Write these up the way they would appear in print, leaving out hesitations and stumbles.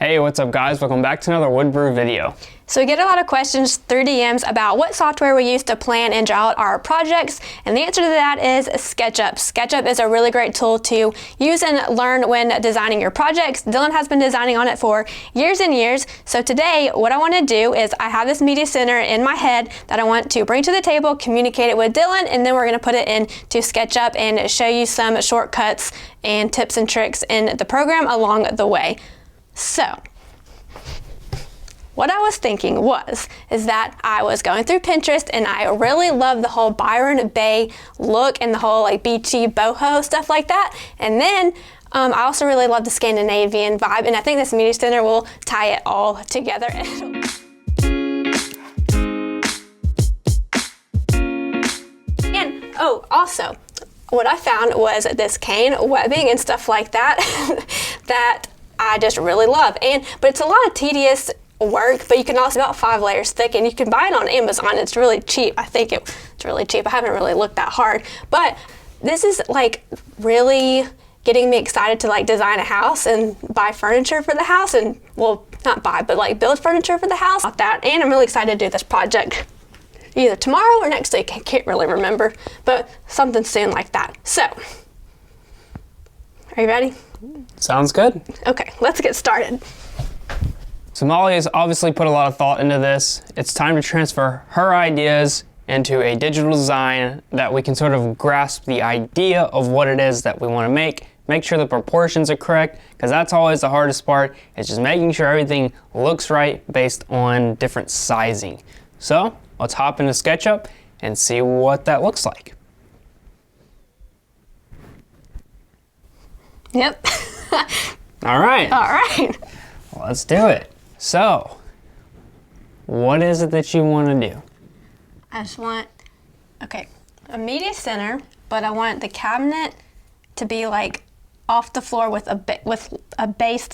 Hey, what's up guys? Welcome back to another Woodbrew video. So we get a lot of questions through DMs about what software we use to plan and draw out our projects, and the answer to that is SketchUp. SketchUp is a really great tool to use and learn when designing your projects. Dylan has been designing on it for years and years. So today, what I want to do is I have this media center in my head that I want to bring to the table, communicate it with Dylan, and then we're going to put it into SketchUp and show you some shortcuts and tips and tricks in the program along the way. So, what I was thinking is that I was going through Pinterest and I really love the whole Byron Bay look and the whole like beachy boho stuff like that. And then I also really love the Scandinavian vibe, and I think this media center will tie it all together. And also, what I found was this cane webbing and stuff like that that I just really love. But it's a lot of tedious work, but you can also about 5 layers thick, and you can buy it on Amazon. It's really cheap. I think it's really cheap. I haven't really looked that hard, but this is like really getting me excited to like design a house and buy furniture for the house, and well, not buy, but like build furniture for the house. And I'm really excited to do this project either tomorrow or next week. I can't really remember, but something soon like that. So, are you ready? Sounds good. Okay, let's get started. So Molly has obviously put a lot of thought into this. It's time to transfer her ideas into a digital design that we can sort of grasp the idea of what it is that we want to make sure the proportions are correct, because that's always the hardest part, is just making sure everything looks right based on different sizing. So let's hop into SketchUp and see what that looks like. Yep. All right. All right. Well, let's do it. So, what is it that you want to do? I just want, a media center, but I want the cabinet to be like off the floor with a base.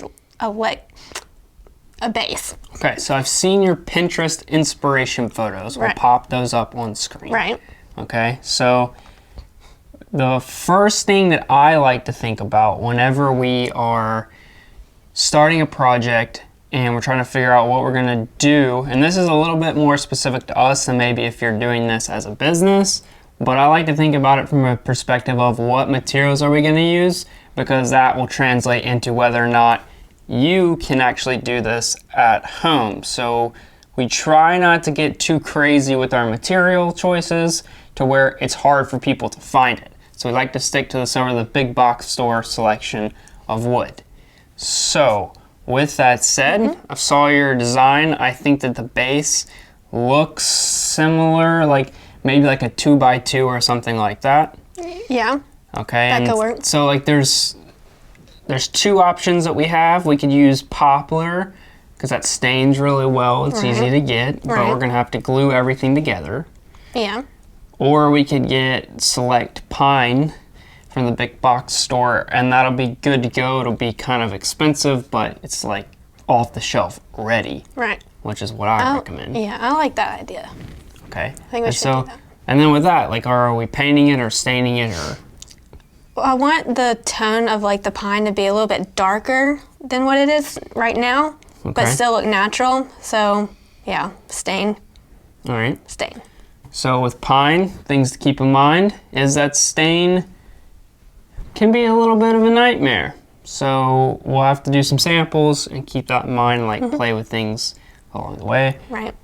Okay, so I've seen your Pinterest inspiration photos. We'll pop those up on screen. Right. Okay, so the first thing that I like to think about whenever we are starting a project and we're trying to figure out what we're going to do, and this is a little bit more specific to us than maybe if you're doing this as a business, but I like to think about it from a perspective of what materials are we going to use, because that will translate into whether or not you can actually do this at home. So we try not to get too crazy with our material choices to where it's hard for people to find it. So we like to stick to some of the big box store selection of wood. So with that said, I saw your design. I think that the base looks similar, like maybe like a 2x2 or something like that. Yeah. Okay. That could work. So like there's 2 options that we have. We could use poplar because that stains really well. It's easy to get, but we're gonna have to glue everything together. Yeah. Or we could get select pine from the big box store, and that'll be good to go. It'll be kind of expensive, but it's like off the shelf ready. Right. Which is what I recommend. Yeah, I like that idea. Okay. I think we should do that. And then with that, like, are we painting it or staining it or? Well, I want the tone of like the pine to be a little bit darker than what it is right now, but still look natural. So yeah, stain. All right. Stain. So with pine, things to keep in mind is that stain can be a little bit of a nightmare. So we'll have to do some samples and keep that in mind, like play with things along the way. Right.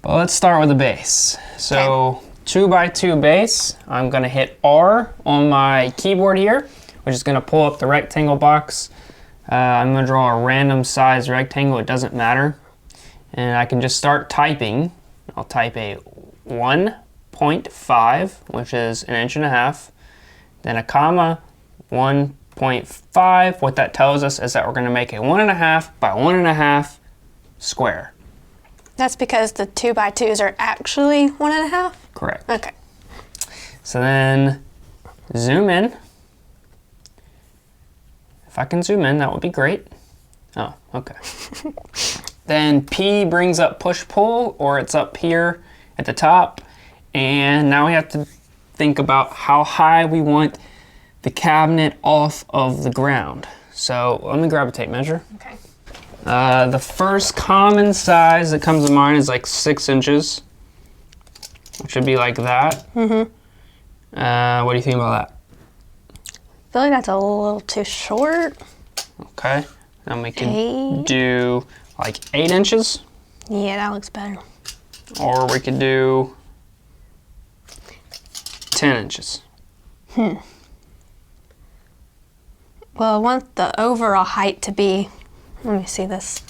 But let's start with the base. So 2x2 base, I'm gonna hit R on my keyboard here, which is gonna pull up the rectangle box. I'm gonna draw a random size rectangle, it doesn't matter. And I can just start typing. I'll type a 1.5, which is 1.5 inches, then a comma, 1.5. What that tells us is that we're gonna make a 1.5 by 1.5 square. That's because the 2x2s are actually 1.5? Correct. Okay. So then zoom in. If I can zoom in, that would be great. Oh, okay. Then P brings up push-pull, or it's up here at the top. And now we have to think about how high we want the cabinet off of the ground. So let me grab a tape measure. Okay. The first common size that comes to mind is like 6 inches. It should be like that. Mm-hmm. What do you think about that? I feel like that's a little too short. Okay. Then we could do like 8 inches. Yeah, that looks better. Or we could do 10 inches. Well, I want the overall height to be, let me see this,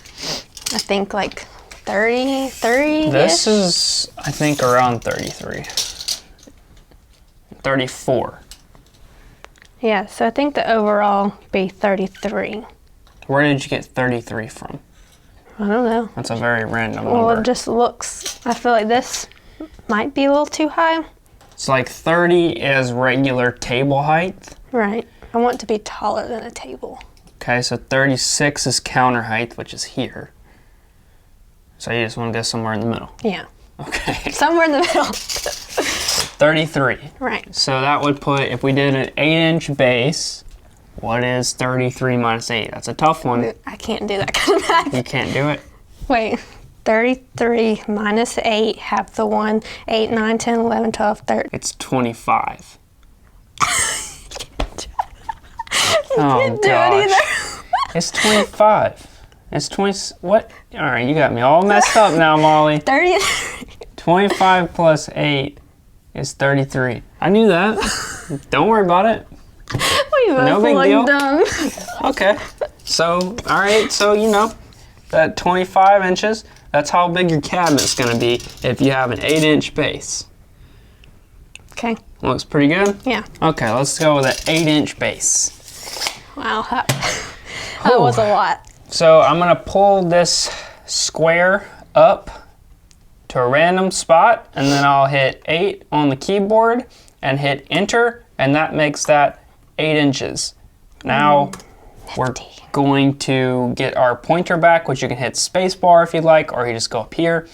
I think like 30-ish? This is, I think, around 33. 34. Yeah, so I think the overall be 33. Where did you get 33 from? I don't know. That's a very random Well, number. it just looks, I feel like this might be a little too high. It's like 30 is regular table height. Right. I want to be taller than a table. Okay, so 36 is counter height, which is here. So you just want to go somewhere in the middle. Yeah. Okay. Somewhere in the middle. 33. Right. So that would put, if we did an 8-inch base, what is 33 minus 8? That's a tough one. I can't do that kind of math. You can't do it. Wait. 33 minus 8, half the 1, 8, 9, 10, 11, 12, 13. It's 25. Oh, Can't do it gosh. either. It's 25. It's 20. What? All right, you got me all messed up now, Molly. 30. 25 plus 8 is 33. I knew that. Don't worry about it. We both No big look deal. dumb. Okay. So, all right. So, you know, that 25 inches, that's how big your cabinet's going to be if you have an 8-inch base. Okay. Looks pretty good? Yeah. Okay, let's go with an 8-inch base. Wow. That was a lot. So I'm gonna pull this square up to a random spot, and then I'll hit 8 on the keyboard and hit enter, and that makes that 8 inches. Now we're going to get our pointer back, which you can hit spacebar if you'd like, or you just go up here.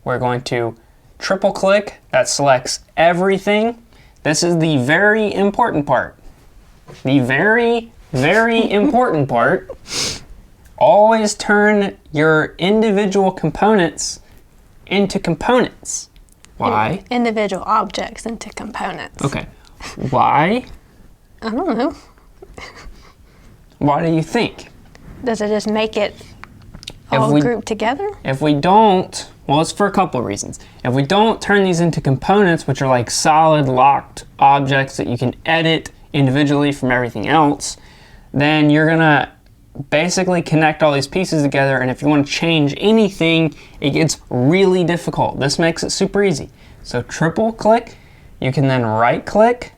We're going to triple click. That selects everything. This is the very important part. The very, very important part. Always turn your individual components into components. Why? Individual objects into components. Okay. Why? I don't know. Why do you think? Does it just make it all grouped together? If we don't, well, it's for a couple of reasons. If we don't turn these into components, which are like solid locked objects that you can edit individually from everything else, then you're gonna basically connect all these pieces together, and if you want to change anything, it gets really difficult. This makes it super easy. So triple click, you can then right click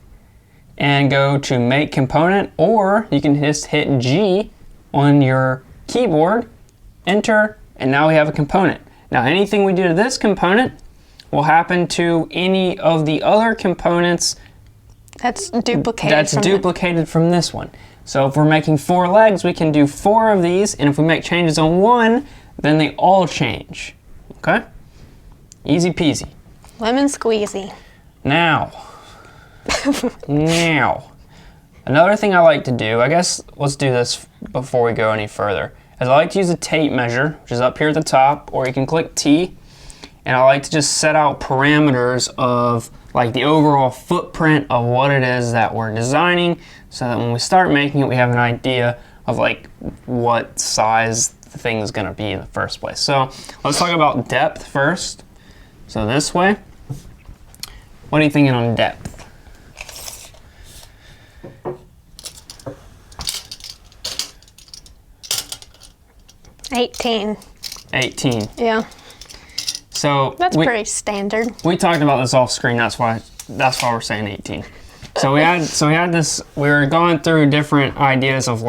and go to make component, or you can just hit G on your keyboard, enter, and now we have a component. Now anything we do to this component will happen to any of the other components That's duplicated. from this one. So if we're making 4 legs, we can do 4 of these, and if we make changes on one, then they all change. Okay? Easy peasy. Lemon squeezy. Now, another thing I like to do, I guess let's do this before we go any further, is I like to use a tape measure, which is up here at the top, or you can click T, and I like to just set out parameters of like the overall footprint of what it is that we're designing, so that when we start making it, we have an idea of like what size the thing is going to be in the first place. So let's talk about depth first. So this way, what are you thinking on depth? 18. 18. Yeah. So That's pretty standard. We talked about this off screen. That's why we're saying 18. So we had this. We were going through different ideas of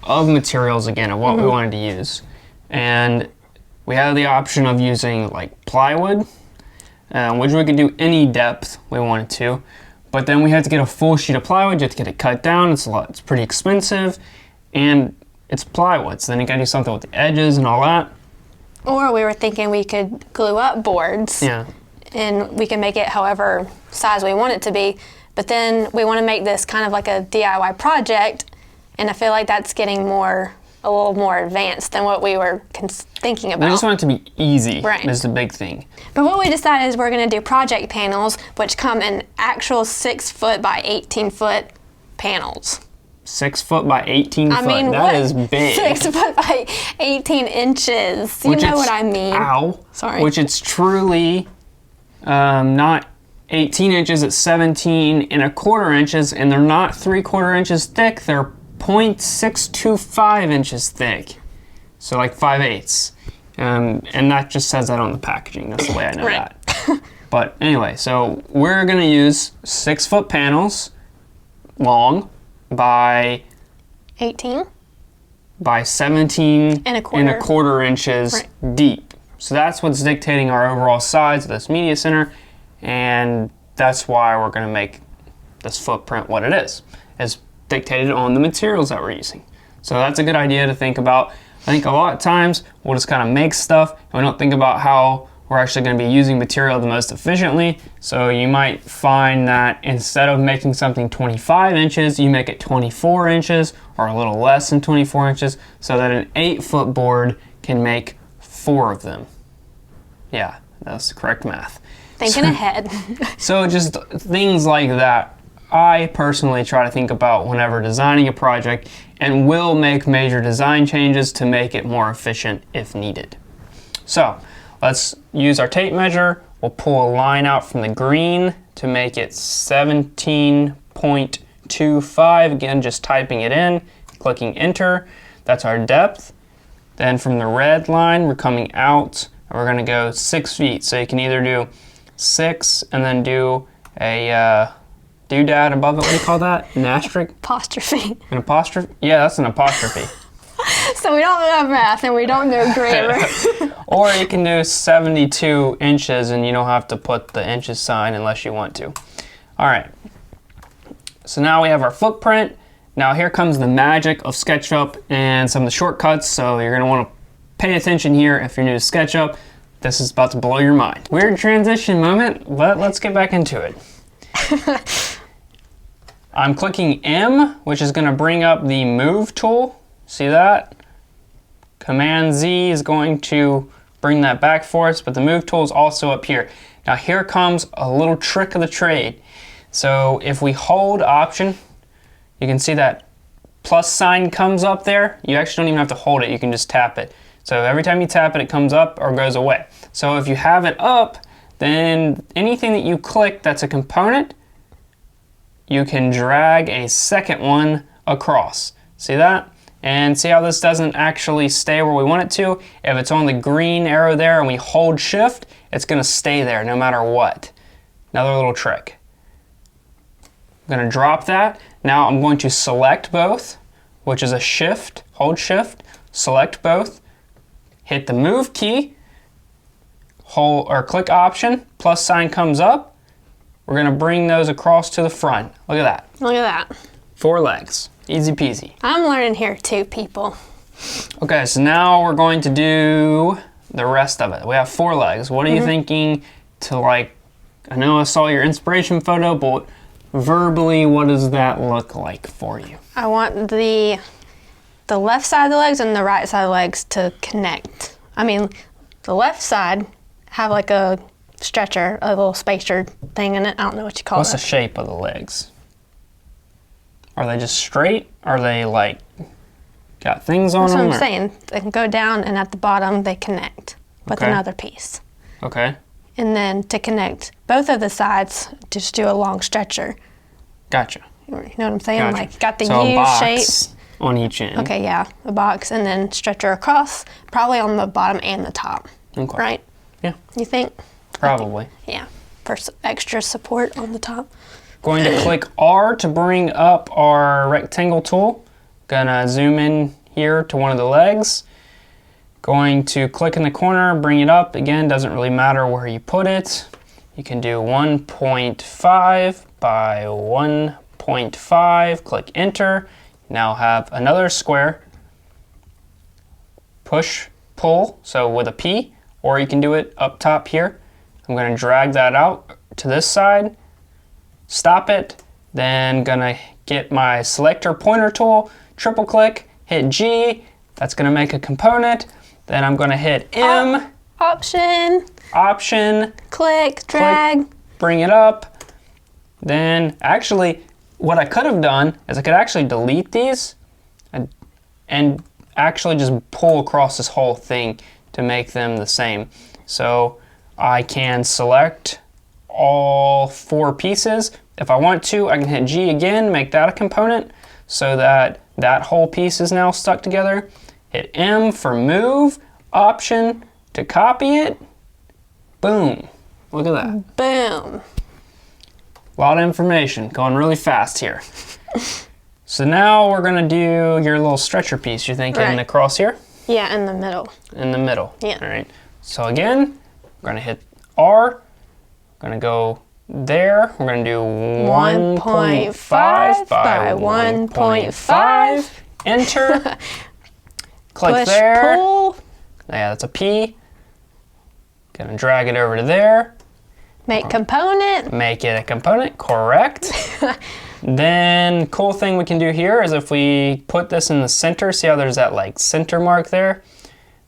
materials again, of what we wanted to use, and we had the option of using like plywood, which we could do any depth we wanted to, but then we had to get a full sheet of plywood. You have to get it cut down. It's pretty expensive, and it's plywood. So then you got to do something with the edges and all that. Or we were thinking we could glue up boards. Yeah. And we can make it however size we want it to be. But then we want to make this kind of like a DIY project. And I feel like that's getting more a little more advanced than what we were thinking about. We just want it to be easy. Right. Is the big thing. But what we decided is we're going to do project panels, which come in actual 6-foot by 18-foot panels. 6 foot by 18 foot. I mean, that is big. 6 foot by 18 inches. You know what I mean. Ow. Sorry. Which it's truly not 18 inches, it's 17.25 inches, and they're not 3/4 inches thick, they're 0.625 inches thick. So like 5/8. And that just says that on the packaging. That's the way I know Right. that. But anyway, so we're gonna use 6-foot panels long by 18? by 17 And a quarter. inches Right. deep. So that's what's dictating our overall size of this media center, and that's why we're going to make this footprint what it is. It's dictated on the materials that we're using. So that's a good idea to think about. I think a lot of times we'll just kind of make stuff and we don't think about how we're actually going to be using material the most efficiently. So you might find that instead of making something 25 inches, you make it 24 inches or a little less than 24 inches so that an 8-foot board can make 4 of them. Yeah, that's the correct math. Thinking ahead. So just things like that, I personally try to think about whenever designing a project and will make major design changes to make it more efficient if needed. So let's use our tape measure. We'll pull a line out from the green to make it 17.25. Again, just typing it in, clicking enter. That's our depth. Then from the red line, we're coming out and we're gonna go 6 feet. So you can either do 6 and then do a doodad above it. What do you call that? An asterisk? Apostrophe. An apostrophe? Yeah, that's an apostrophe. So we don't know math and we don't know grammar. Or you can do 72 inches and you don't have to put the inches sign unless you want to. All right. So now we have our footprint. Now here comes the magic of SketchUp and some of the shortcuts. So you're gonna wanna pay attention here if you're new to SketchUp. This is about to blow your mind. Weird transition moment, but let's get back into it. I'm clicking M, which is gonna bring up the move tool. See that? Command Z is going to bring that back for us, but the move tool is also up here. Now here comes a little trick of the trade. So if we hold Option, you can see that plus sign comes up there. You actually don't even have to hold it, you can just tap it. So every time you tap it, it comes up or goes away. So if you have it up, then anything that you click that's a component, you can drag a second one across. See that? And see how this doesn't actually stay where we want it to? If it's on the green arrow there and we hold shift, it's gonna stay there no matter what. Another little trick. I'm gonna drop that. Now I'm going to select both, which is a shift, hold shift, select both, hit the move key, hold or click Option, plus sign comes up. We're gonna bring those across to the front. Look at that. Look at that. 4 legs, easy peasy. I'm learning here too, people. Okay, so now we're going to do the rest of it. We have 4 legs. What are you thinking to like, I know I saw your inspiration photo, but verbally, what does that look like for you? I want the left side of the legs and the right side of the legs to connect. I mean, the left side have like a stretcher, a little spacer thing in it. I don't know what you call What's it. the shape of the legs? Are they just straight? Are they like got things on That's them? what I'm saying. They can go down and at the bottom they connect with Okay. another piece. Okay, And then to connect both of the sides, just do a long stretcher. gotcha. You know what I'm saying? Gotcha. Like got the So a U box shape. on each end. Okay, yeah, a box, and then stretcher across, probably on the bottom and the top. Okay. Right? Yeah, You think? probably. Yeah, for extra support on the top. Going to click R to bring up our rectangle tool. Gonna zoom in here to one of the legs. Going to click in the corner, bring it up. Again, doesn't really matter where you put it. You can do 1.5 by 1.5. Click enter. Now have another square. Push, pull, so with a P, or you can do it up top here. I'm gonna drag that out to this side. Stop it, then gonna get my selector pointer tool, triple click, hit G, That's gonna make a component. Then I'm gonna hit M. Option. Click, drag. Bring it up. Then actually, what I could have done is I could actually delete these and actually just pull across this whole thing to make them the same. So I can select all 4 pieces. If I want to, I can hit G again, make that a component so that that whole piece is now stuck together. Hit M for move, Option to copy it. Boom. Look at that. Boom. A lot of information, going really fast here. So now we're gonna do your little stretcher piece, you're thinking across here? Yeah, in the middle. In the middle. Yeah. All right. So again, we're gonna hit R. We're gonna go there. We're gonna do 1.5 by 1.5. Enter. Click Push, there. pull. Yeah, that's a P. Gonna drag it over to there. Make component. Make it a component, correct. Then, cool thing we can do here is if we put this in the center, see how there's that like center mark there?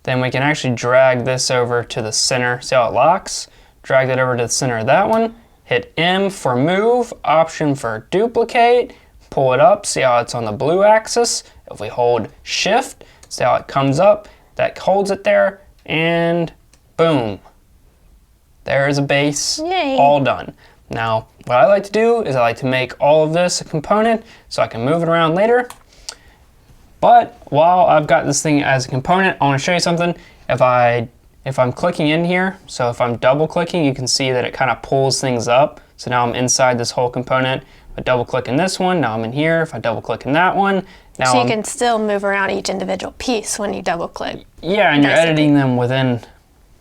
Then we can actually drag this over to the center. See how it locks? Drag that over to the center of that one. Hit M for move, Option for duplicate. Pull it up, see how it's on the blue axis. If we hold Shift, see how it comes up. That holds it there, and boom. There's a base, Yay. all done. Now, what I like to do is I like to make all of this a component so I can move it around later. But while I've got this thing as a component, I want to show you something. If I'm clicking in here, so if I'm double clicking, you can see that it kind of pulls things up. So now I'm inside this whole component. If I double click in this one, now I'm in here. If I double click in that one, now So you can still move around each individual piece when you double click. Yeah, and you're editing them within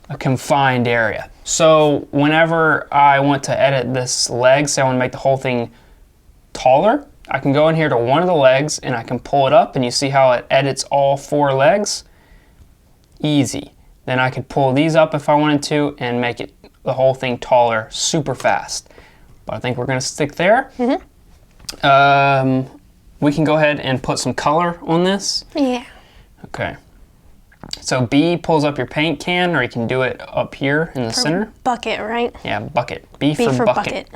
a confined area. So whenever I want to edit this leg, say I want to make the whole thing taller, I can go in here to one of the legs and I can pull it up, and you see how it edits all 4 legs? Easy. Then I could pull these up if I wanted to and make it the whole thing taller super fast. But I think we're gonna stick there. We can go ahead and put some color on this. Yeah. Okay. So B pulls up your paint can, or you can do it up here in the center. Bucket, right? Yeah, bucket. B B for for bucket.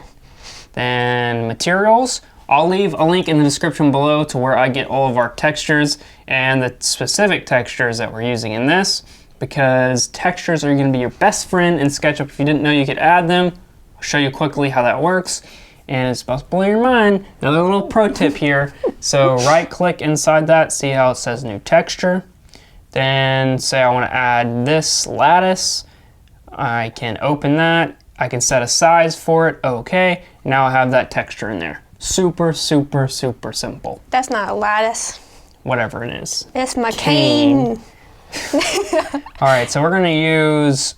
Then materials. I'll leave a link in the description below to where I get all of our textures and the specific textures that we're using in this, because textures are going to be your best friend in SketchUp. If you didn't know you could add them, I'll show you quickly how that works. And it's about to blow your mind. Another little pro tip here. So right click inside that, see how it says new texture. Then say I want to add this lattice. I can open that. I can set a size for it. Okay. Now I have that texture in there. Super, super, super simple. That's not a lattice. Whatever it is. It's my cane. All right, so we're gonna use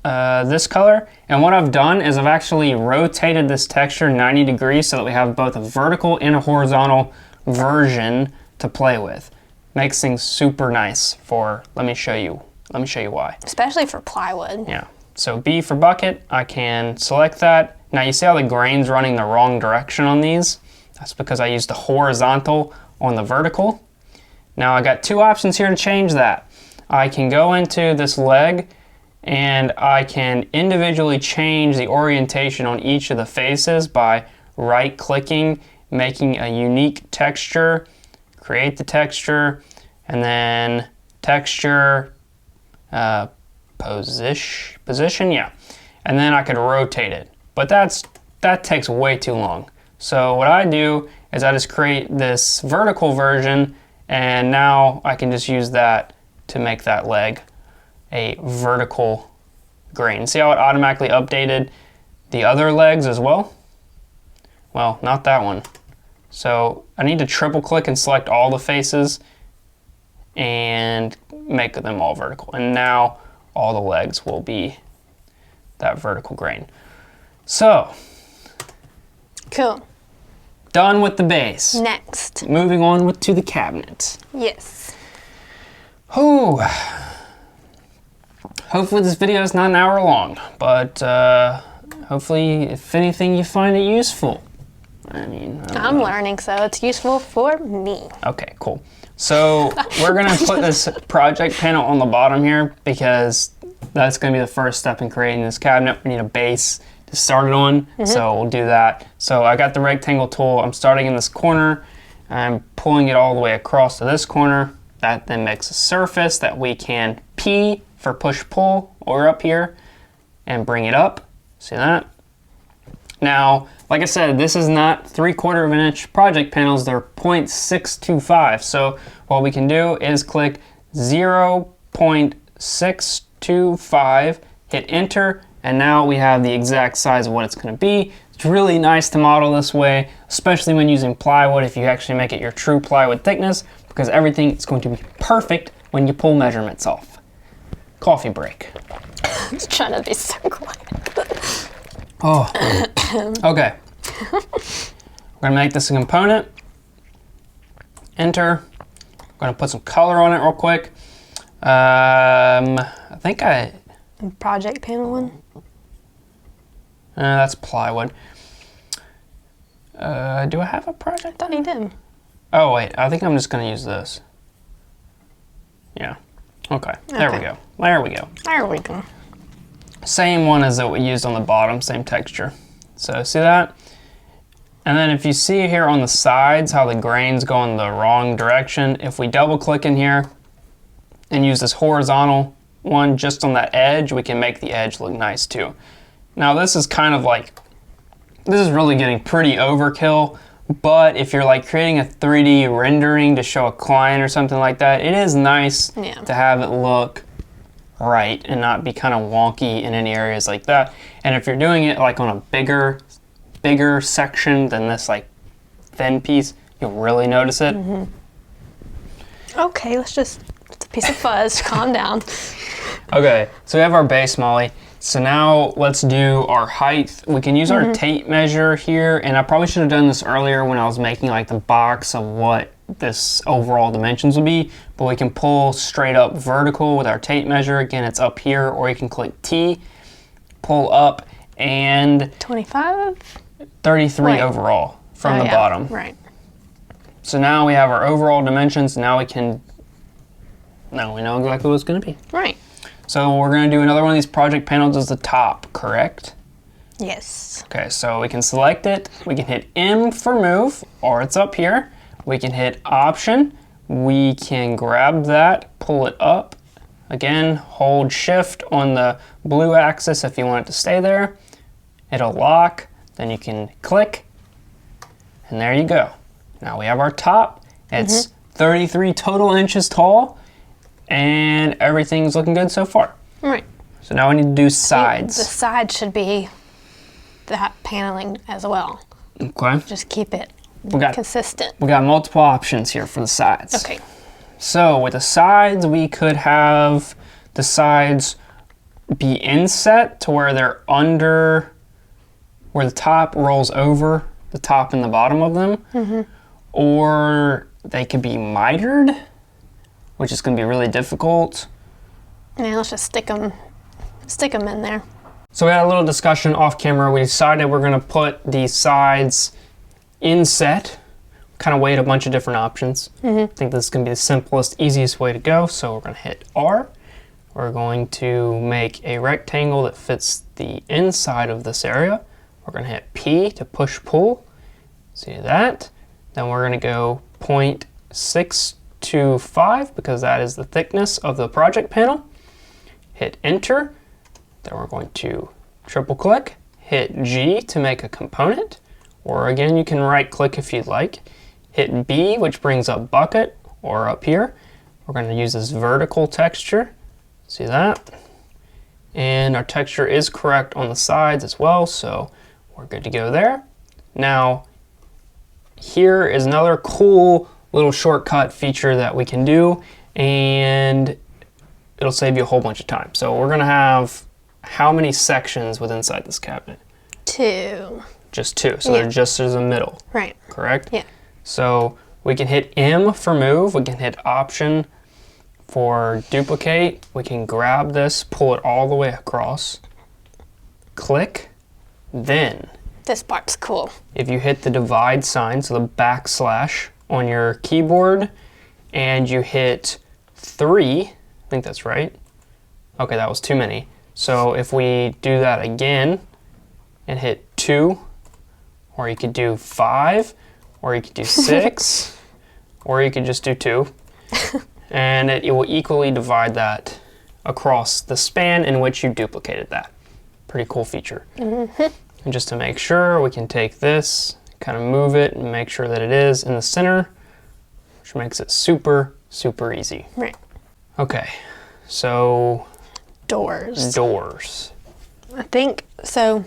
this color. And what I've done is I've actually rotated this texture 90 degrees so that we have both a vertical and a horizontal version to play with. Makes things super nice for, let me show you why. Especially for plywood. Yeah, so B for bucket, I can select that. Now you see how the grain's running the wrong direction on these? That's because I used the horizontal on the vertical. Now I got 2 options here to change that. I can go into this leg and I can individually change the orientation on each of the faces by right clicking, making a unique texture, create the texture, and then texture, position, yeah. And then I could rotate it. But that takes way too long. So what I do is I just create this vertical version, and now I can just use that to make that leg a vertical grain. See how it automatically updated the other legs as well? Well, not that one. So I need to triple click and select all the faces and make them all vertical. And now all the legs will be that vertical grain. So, Cool. done with the base. Next. Moving on to the cabinet. Yes. Whew. Hopefully this video is not an hour long, but hopefully, if anything, you find it useful. I mean, I'm learning, so it's useful for me. Okay, cool. So we're gonna put this project panel on the bottom here because that's gonna be the first step in creating this cabinet. We need a base to start it on, so we'll do that. So I got the rectangle tool. I'm starting in this corner. I'm pulling it all the way across to this corner. That then makes a surface that we can P for push-pull or up here and bring it up. See that? Now, like I said, this is not 3/4 of an inch project panels, they're 0.625. So what we can do is click 0.625, hit enter, and now we have the exact size of what it's gonna be. It's really nice to model this way, especially when using plywood, if you actually make it your true plywood thickness, because everything is going to be perfect when you pull measurements off. Coffee break. I'm trying to be so quiet. Oh, okay. We're gonna make this a component. Enter. I'm gonna put some color on it real quick. I think Project panel one? that's plywood. Do I have a project? I thought you did. Oh wait, I think I'm just gonna use this. Yeah. Okay. There we go. There we go. There we go. Same one as that we used on the bottom, same texture. So see that? And then if you see here on the sides how the grains go in the wrong direction, if we double click in here and use this horizontal one just on that edge, we can make the edge look nice too. Now this is kind of like, this is really getting pretty overkill, but if you're like creating a 3D rendering to show a client or something like that, it is nice to have it look right and not be kind of wonky in any areas like that. And if you're doing it like on a bigger section than this like thin piece, you'll really notice it. Okay, it's a piece of fuzz. Calm down. Okay, so we have our base Molly. So now let's do our height. We can use our tape measure here, and I probably should have done this earlier when I was making like the box of what this overall dimensions would be, but we can pull straight up vertical with our tape measure. Again, it's up here, or you can click T, pull up, and 25? 33 overall from the bottom. Right. So now we have our overall dimensions. Now we know exactly what it's going to be. Right. So we're going to do another one of these project panels as the top, correct? Yes. Okay, so we can select it. We can hit M for move, or it's up here. We can hit Option. We can grab that, pull it up. Again, hold Shift on the blue axis if you want it to stay there. It'll lock. Then you can click, and there you go. Now we have our top. It's 33 total inches tall, and everything's looking good so far. Right. So now we need to do sides. The side should be that paneling as well. Okay. Just keep it consistent. We got multiple options here for the sides. Okay. So with the sides, we could have the sides be inset to where they're under, where the top rolls over the top and the bottom of them. Or they could be mitered, which is going to be really difficult. Yeah, let's just stick them in there. So we had a little discussion off camera. We decided we're going to put these sides inset. Kind of weighed a bunch of different options. I think this is going to be the simplest, easiest way to go. So we're going to hit R. We're going to make a rectangle that fits the inside of this area. We're going to hit P to push pull. See that? Then we're going to go 0.625 because that is the thickness of the project panel. Hit enter. Then we're going to triple click, hit G to make a component, or again you can right click if you'd like. Hit B, which brings up bucket, or up here. We're going to use this vertical texture. See that? And our texture is correct on the sides as well, so we're good to go there. Now, here is another cool little shortcut feature that we can do, and it'll save you a whole bunch of time. So we're going to have how many sections within inside this cabinet? 2. Just 2. So they're just as a middle. Right. Correct? Yeah. So we can hit M for move. We can hit Option for duplicate. We can grab this, pull it all the way across, click, then This part's cool. if you hit the divide sign, so the backslash on your keyboard, and you hit 3, I think that's right. Okay, that was too many. So if we do that again and hit 2, or you could do 5, or you could do 6, or you could just do 2, and it will equally divide that across the span in which you duplicated that. Pretty cool feature. And just to make sure, we can take this, kind of move it, and make sure that it is in the center, which makes it super, super easy. Right. Okay, so Doors. doors. I think, so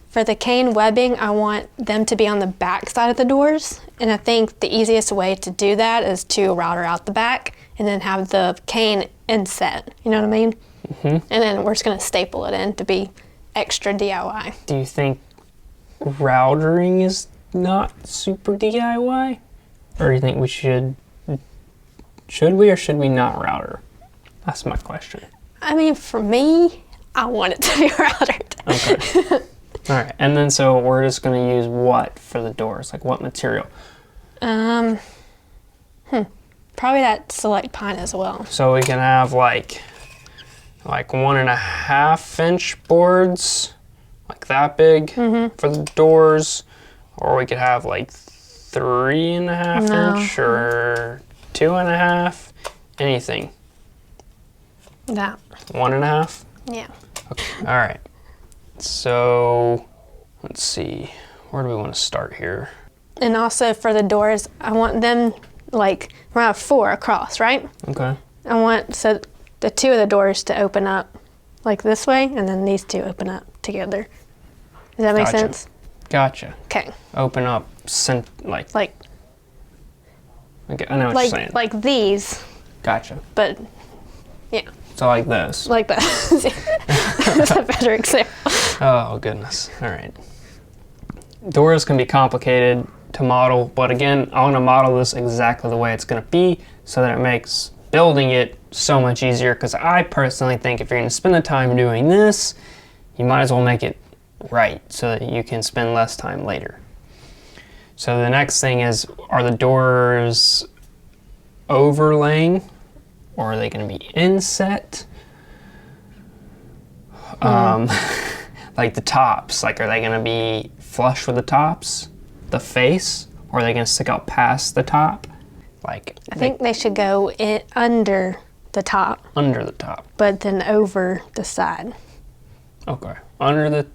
for the cane webbing, I want them to be on the back side of the doors. And I think the easiest way to do that is to router out the back and then have the cane inset. You know what I mean? And then we're just going to staple it in to be extra DIY. Do you think routering is not super DIY? Or do you think we should we or should we not router? That's my question. I mean, for me, I want it to be routered. Okay. All right, and then so we're just going to use what for the doors? Like what material? Probably that select pine as well. So we can have like 1.5 inch boards, like that big for the doors, or we could have like 3.5 inch or 2.5, anything. That. 1.5. Yeah. Okay. All right. So let's see. Where do we want to start here? And also for the doors, I want them like around 4 across, right? Okay. I want so the 2 of the doors to open up like this way, and then these 2 open up together. Does that make Gotcha. sense? Gotcha. Okay. Open up, Like okay, I know what you're saying. like these, Gotcha. but yeah, So like this. like that. That's a better example. Oh, goodness. All right. Doors can be complicated to model, but again, I want to model this exactly the way it's going to be so that it makes building it so much easier, because I personally think if you're going to spend the time doing this, you might as well make it right so that you can spend less time later. So the next thing is, are the doors overlaying, or are they going to be inset? Like the tops, like are they going to be flush with the tops, the face, or are they going to stick out past the top? Like I think they should go in under the top, under the top. but then over the side. Okay, under the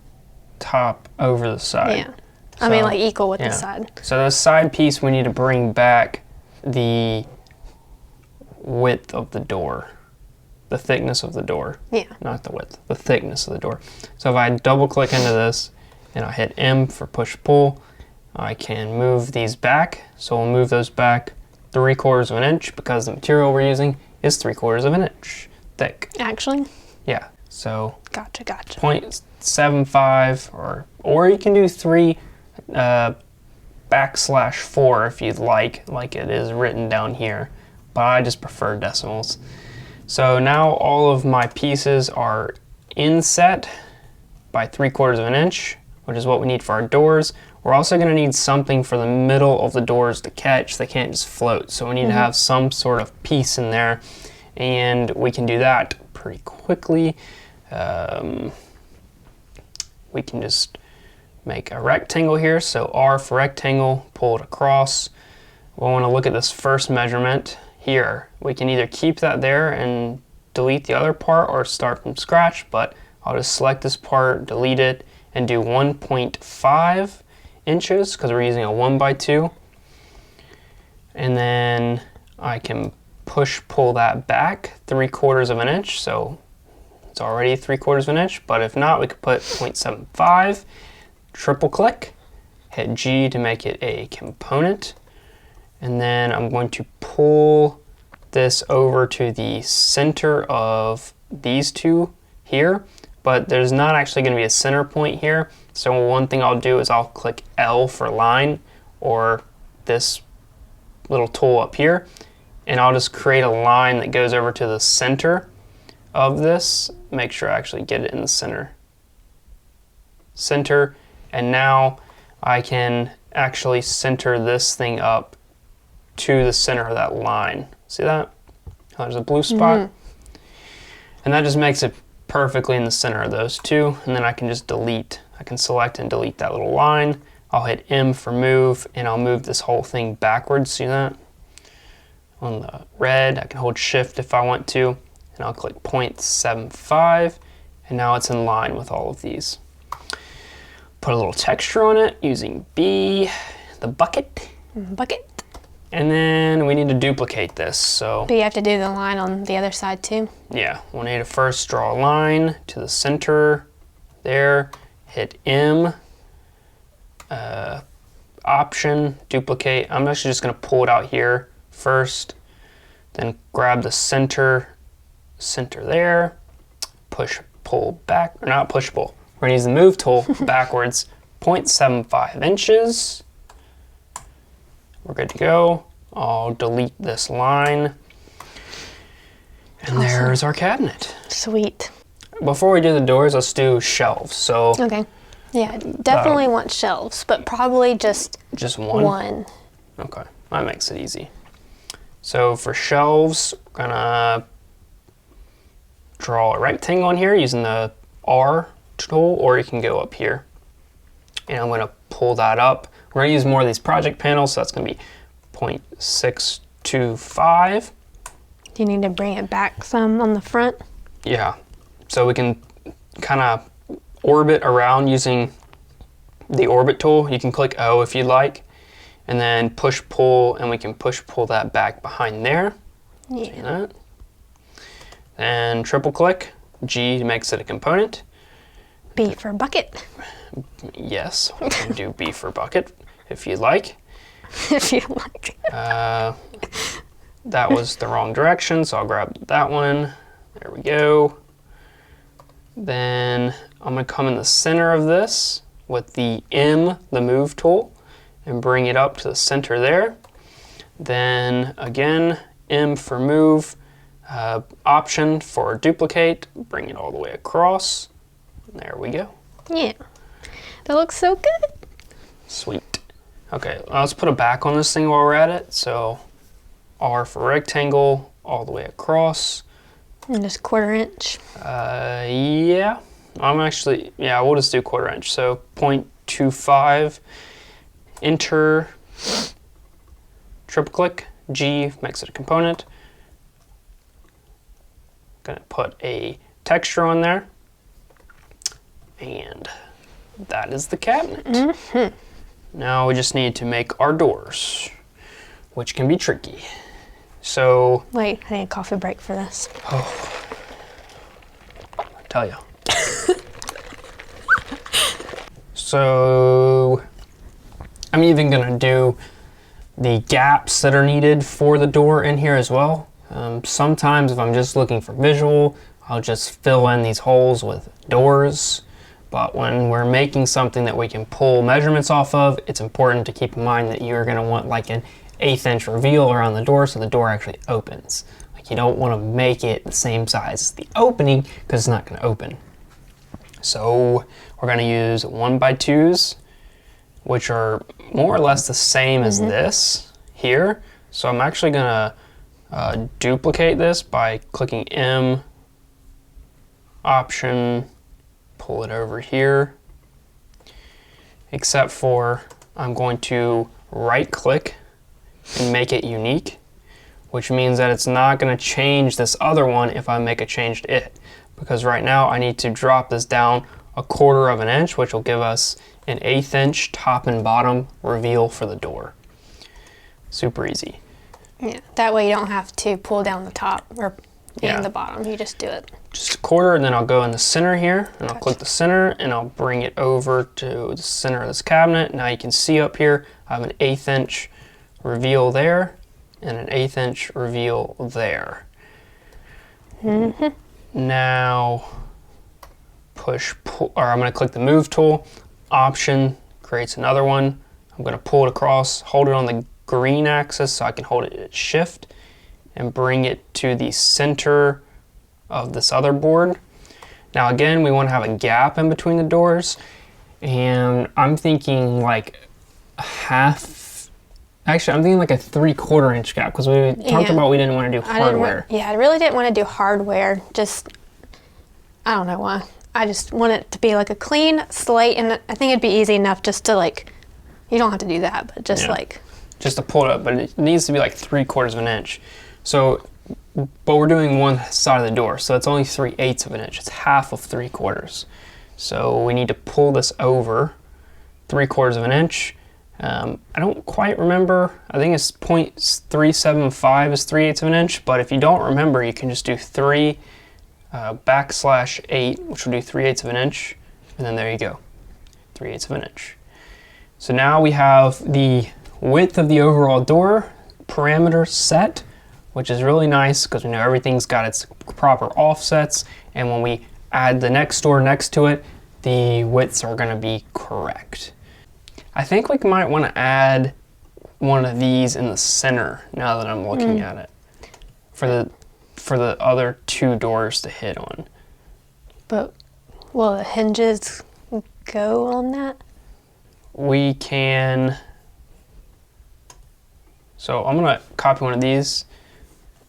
top, over the side. Yeah. I mean, So, like equal with yeah. the side. So the side piece, we need to bring back the width of the door, the thickness of the door. Yeah. Not the width, the thickness of the door. So if I double click into this and I hit M for push pull, I can move these back. So we'll move those back 3/4 of an inch because the material we're using is 3/4 of an inch thick. Actually, Yeah. So gotcha. 0.75 or you can do 3/4 if you'd like it is written down here, but I just prefer decimals. So now all of my pieces are inset by 3/4 of an inch, which is what we need for our doors. We're also going to need something for the middle of the doors to catch. They can't just float, so we need to have some sort of piece in there, and we can do that pretty quickly. We can just make a rectangle here, so R for rectangle, pull it across. We'll want to look at this first measurement here. We can either keep that there and delete the other part or start from scratch, but I'll just select this part, delete it, and do 1.5 inches because we're using a 1x2. And then I can push pull that back 3/4 of an inch, so it's already 3/4 of an inch, but if not, we could put 0.75, triple click, hit G to make it a component, and then I'm going to pull this over to the center of these two here, but there's not actually going to be a center point here, so one thing I'll do is I'll click L for line, or this little tool up here, and I'll just create a line that goes over to the center of this. Make sure I actually get it in the center, and now I can actually center this thing up to the center of that line. See that? Oh, there's a blue spot. And that just makes it perfectly in the center of those two. And then I can just delete. I can select and delete that little line. I'll hit M for move, and I'll move this whole thing backwards. See that? On the red, I can hold shift if I want to, and I'll click 0.75, and now it's in line with all of these. Put a little texture on it using B, the bucket. Bucket. And then we need to duplicate this, so. But you have to do the line on the other side too? Yeah, we'll need to first draw a line to the center there, hit M, option, duplicate. I'm actually just gonna pull it out here first, then grab the center there, push, pull back, or not push, pull. We're gonna use the move tool backwards, 0.75 inches. We're good to go. I'll delete this line. And Awesome. There's our cabinet. Sweet. Before we do the doors, let's do shelves. So Okay. Yeah, definitely want shelves, but probably just one? Okay, that makes it easy. So for shelves, we're gonna draw a rectangle on here using the R tool, or you can go up here. And I'm gonna pull that up. We're gonna use more of these project panels, so that's gonna be 0.625. Do you need to bring it back some on the front? Yeah, so we can kind of orbit around using the orbit tool. You can click O if you'd like, and then push pull, and we can push pull that back behind there. Yeah. See that? And triple click, G makes it a component. B for bucket. Yes, we can do B for bucket if you'd like. If you like. That was the wrong direction, so I'll grab that one. There we go. Then I'm gonna come in the center of this with the M, the move tool, and bring it up to the center there. Then again, M for move, option for duplicate, bring it all the way across. There we go. Yeah. That looks so good. Sweet. Okay, let's put a back on this thing while we're at it. So R for rectangle, all the way across. And just 1/4 inch. Yeah, we'll just do 1/4 inch. So 0.25, enter, triple click, G makes it a component. Gonna put a texture on there. And that is the cabinet. Mm-hmm. Now we just need to make our doors, which can be tricky. So, Wait, I need a coffee break for this. I tell you. So, I'm even gonna do the gaps that are needed for the door in here as well. Sometimes if I'm just looking for visual, I'll just fill in these holes with doors. But when we're making something that we can pull measurements off of, it's important to keep in mind that you're gonna want like an 1/8 inch reveal around the door so the door actually opens. Like you don't wanna make it the same size as the opening because it's not gonna open. So we're gonna use 1x2s, which are more or less the same as this here. So I'm actually gonna duplicate this by clicking M, option, pull it over here, except for I'm going to right click and make it unique, which means that it's not going to change this other one if I make a change to it, because right now I need to drop this down 1/4 inch, which will give us an 1/8 inch top and bottom reveal for the door. Super easy. Yeah, that way you don't have to pull down the top or Yeah. the bottom. You just do it. Just 1/4, and then I'll go in the center here, and I'll click the center, and I'll bring it over to the center of this cabinet. Now you can see up here, I have an 1/8 inch reveal there, and an 1/8 inch reveal there. Now, push, pull, or I'm gonna click the move tool, option, creates another one. I'm gonna pull it across, hold it on the green axis so I can hold it at shift, and bring it to the center of this other board. Now again, we want to have a gap in between the doors, and I'm thinking like Actually, I'm thinking like a 3/4 inch gap because we talked about we didn't want to do hardware. I really didn't want to do hardware. Just, I don't know why. I just want it to be like a clean slate, and I think it'd be easy enough just to like, you don't have to do that, but just like. Just to pull it up, but it needs to be like 3/4 of an inch. So, but we're doing one side of the door, so it's only 3/8 of an inch. It's half of 3/4. So we need to pull this over 3/4 of an inch. I don't quite remember. I think it's 0.375 is 3/8 of an inch, but if you don't remember, you can just do 3 /8, which will do 3/8 of an inch, and then there you go, 3/8 of an inch. So now we have the width of the overall door parameter set, which is really nice because we know everything's got its proper offsets, and when we add the next door next to it, the widths are going to be correct. I think we might want to add one of these in the center now that I'm looking at it for the other 2 doors to hit on. But will the hinges go on that? We can. So I'm gonna copy one of these,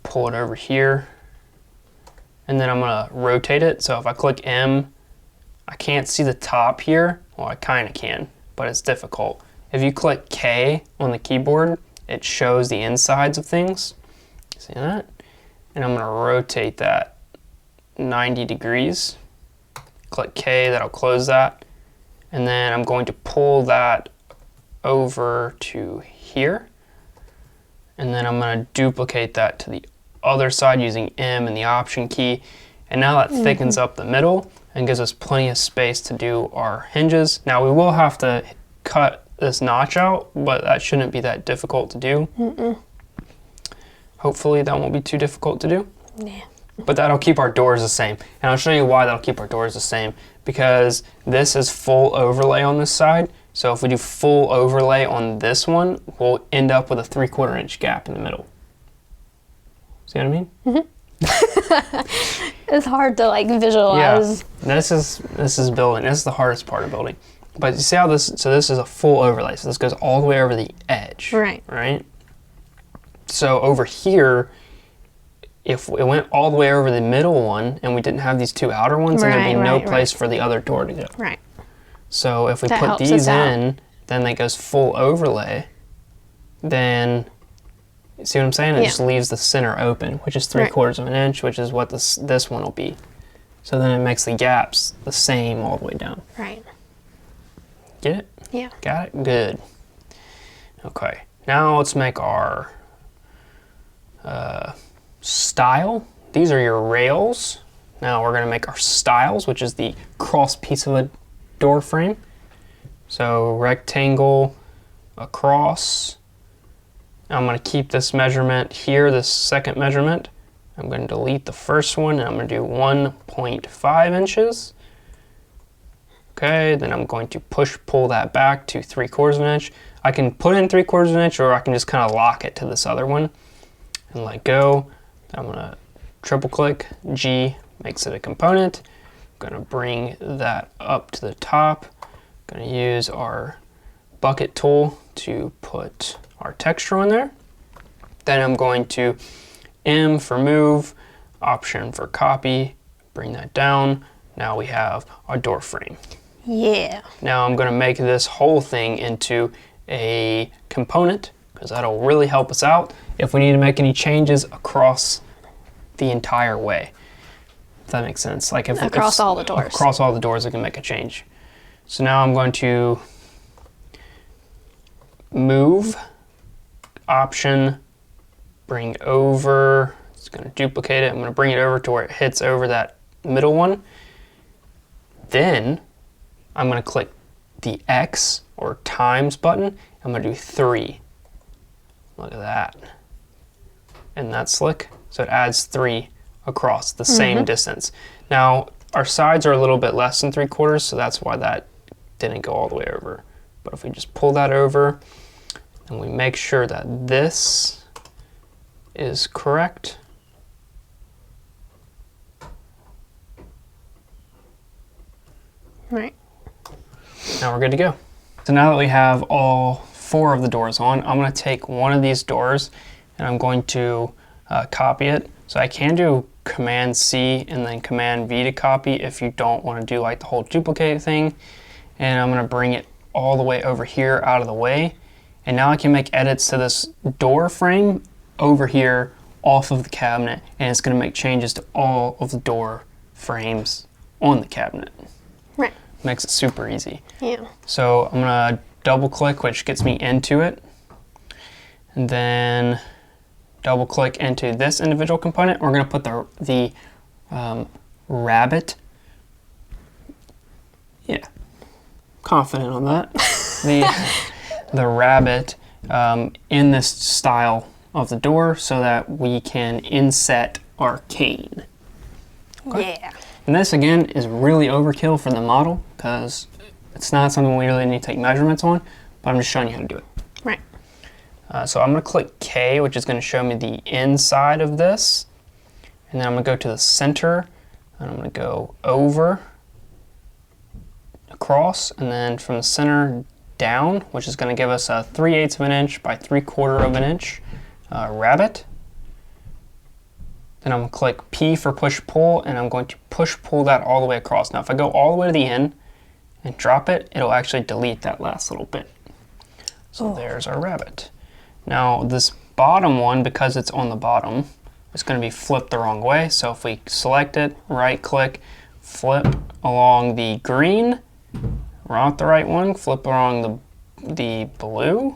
pull it over here, and then I'm gonna rotate it. So if I click M, I can't see the top here. Well, I kind of can, but it's difficult. If you click K on the keyboard, it shows the insides of things. See that? And I'm gonna rotate that 90 degrees. Click K, that'll close that. And then I'm going to pull that over to here. And then I'm going to duplicate that to the other side using M and the Option key. And now that thickens up the middle and gives us plenty of space to do our hinges. Now we will have to cut this notch out, but that shouldn't be that difficult to do. Hopefully that won't be too difficult to do. Yeah. But that'll keep our doors the same. And I'll show you why that'll keep our doors the same. Because this is full overlay on this side. So if we do full overlay on this one, we'll end up with a 3/4 inch gap in the middle. See what I mean? It's hard to like visualize. Yeah, this is building. This is the hardest part of building. But you see how this, so this is a full overlay. So this goes all the way over the edge. Right. Right? So over here, if it went all the way over the middle one and we didn't have these 2 outer ones, then there'd be no place for the other door to go. Right. So if we That put helps these us out. in, then it goes full overlay, then, you see what I'm saying? It just leaves the center open, which is 3/4 of an inch, which is what this one will be. So then it makes the gaps the same all the way down. Right. Get it? Yeah. Got it? Good. Okay. Now let's make our style. These are your rails. Now we're going to make our stiles, which is the cross piece of a door frame. So rectangle across. I'm going to keep this measurement here, this second measurement. I'm going to delete the first one and I'm going to do 1.5 inches. Okay, then I'm going to pull that back to 3/4 of an inch. I can put in 3/4 of an inch, or I can just kind of lock it to this other one and let go. I'm going to triple click, G makes it a component. I'm going to bring that up to the top. I'm going to use our bucket tool to put our texture on there. Then I'm going to M for move, Option for copy, bring that down. Now we have our door frame. Yeah. Now I'm going to make this whole thing into a component because that'll really help us out if we need to make any changes across the entire way. If that makes sense. Like if across all the doors. Across all the doors, I can make a change. So now I'm going to move, Option, bring over. It's going to duplicate it. I'm going to bring it over to where it hits over that middle one. Then I'm going to click the X or times button. I'm going to do 3. Look at that. And that's slick. So it adds 3 across the same distance. Now, our sides are a little bit less than 3/4, so that's why that didn't go all the way over. But if we just pull that over and we make sure that this is correct, Right. now we're good to go. So now that we have all 4 of the doors on. I'm going to take one of these doors and I'm going to copy it. So I can do Command C and then Command V to copy if you don't want to do like the whole duplicate thing. And I'm going to bring it all the way over here out of the way. And now I can make edits to this door frame over here off of the cabinet, and it's going to make changes to all of the door frames on the cabinet. Right. Makes it super easy. Yeah. So I'm going to double click, which gets me into it. And then double click into this individual component. We're going to put the rabbit. Yeah. Confident on that. the rabbit in this style of the door so that we can inset our cane. Okay. Yeah. And this again is really overkill for the model because it's not something we really need to take measurements on, but I'm just showing you how to do it. Right. So I'm going to click K, which is going to show me the inside of this. And then I'm going to go to the center, and I'm going to go over, across, and then from the center down, which is going to give us a 3/8 of an inch by 3/4 of an inch rabbit. Then I'm going to click P for push-pull, and I'm going to push-pull that all the way across. Now if I go all the way to the end and drop it, it'll actually delete that last little bit. So there's our rabbit. Now this bottom one, because it's on the bottom, it's going to be flipped the wrong way. So if we select it, right-click, flip along the green, we're not the right one, flip along the blue.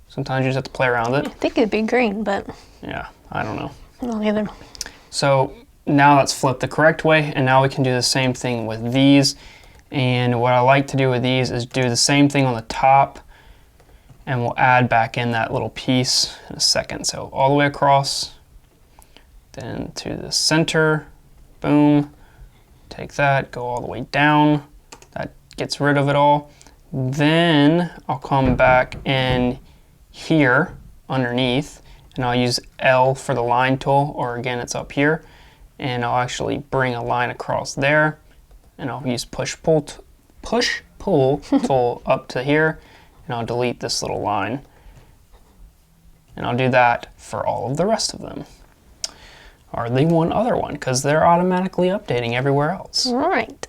Sometimes you just have to play around with I it. think it'd be green, but Yeah, I don't know. not either. So now that's flipped the correct way, and now we can do the same thing with these. And what I like to do with these is do the same thing on the top, and we'll add back in that little piece in a second. So all the way across, then to the center, boom, take that, go all the way down. That gets rid of it all. Then I'll come back in here underneath, and I'll use L for the line tool, or again it's up here, and I'll actually bring a line across there, and I'll use push pull tool up to here, and I'll delete this little line, and I'll do that for all of the rest of them, or the one other one, because they're automatically updating everywhere else. Right.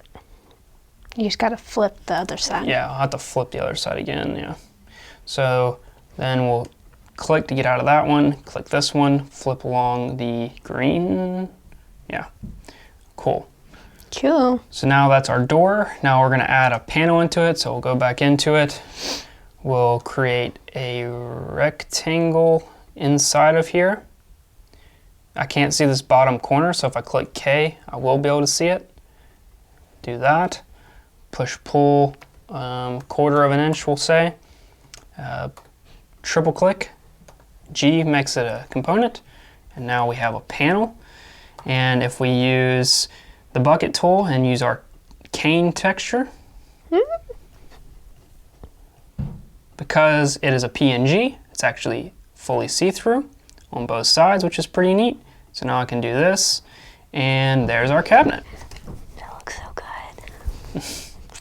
You just gotta flip the other side. Yeah, I'll have to flip the other side again, yeah. So then we'll click to get out of that one, click this one, flip along the green. Yeah, cool. Cool. So now that's our door. Now we're gonna add a panel into it, so we'll go back into it. We'll create a rectangle inside of here. I can't see this bottom corner, so if I click K, I will be able to see it. Do that. Push pull, 1/4 of an inch, we'll say. Triple click, G makes it a component, and now we have a panel. And if we use the bucket tool and use our cane texture, because it is a PNG, it's actually fully see-through on both sides, which is pretty neat. So now I can do this, and there's our cabinet. That looks so good.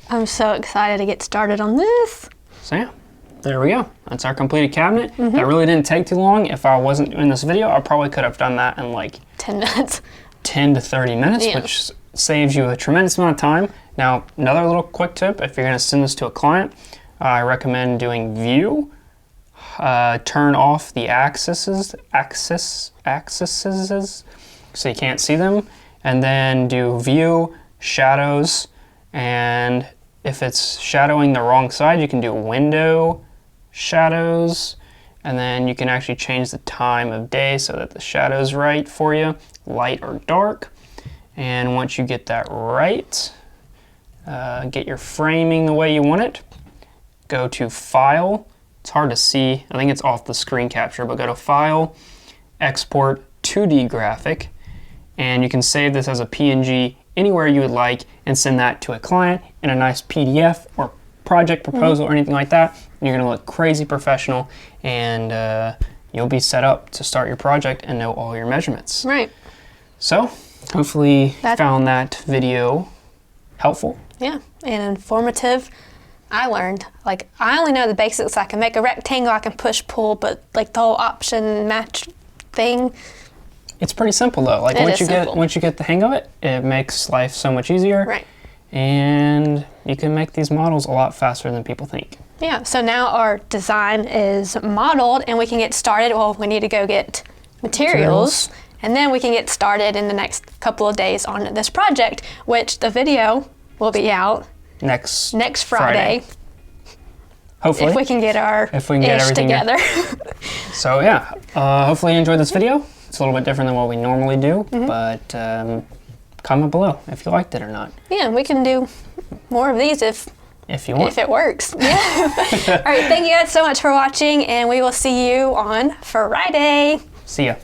I'm so excited to get started on this. So yeah, there we go. That's our completed cabinet. That really didn't take too long. If I wasn't doing this video, I probably could have done that in like 10 minutes. 10 to 30 minutes, Yeah. which saves you a tremendous amount of time. Now, another little quick tip, if you're gonna send this to a client, I recommend doing view, turn off the axes, so you can't see them, and then do view, shadows, and if it's shadowing the wrong side, you can do window, shadows, and then you can actually change the time of day so that the shadow's right for you, light or dark. And once you get that right, get your framing the way you want it, go to File. It's hard to see, I think it's off the screen capture, but go to File, Export 2D Graphic, and you can save this as a PNG anywhere you would like and send that to a client in a nice PDF or project proposal or anything like that. And you're gonna look crazy professional, and you'll be set up to start your project and know all your measurements. Right. So, hopefully you found that video helpful. Yeah, and informative. I learned. Like, I only know the basics. I can make a rectangle, I can push, pull, but like the whole option match thing. It's pretty simple though. Like once you get the hang of it, it makes life so much easier. Right. And you can make these models a lot faster than people think. Yeah, so now our design is modeled and we can get started. Well, we need to go get materials. And then we can get started in the next couple of days on this project, which the video will be out next Friday. Hopefully. If we can get everything together. So yeah, hopefully you enjoyed this video. It's a little bit different than what we normally do, but comment below if you liked it or not. Yeah, we can do more of these if you want. If it works. Yeah. All right, thank you guys so much for watching, and we will see you on Friday. See ya.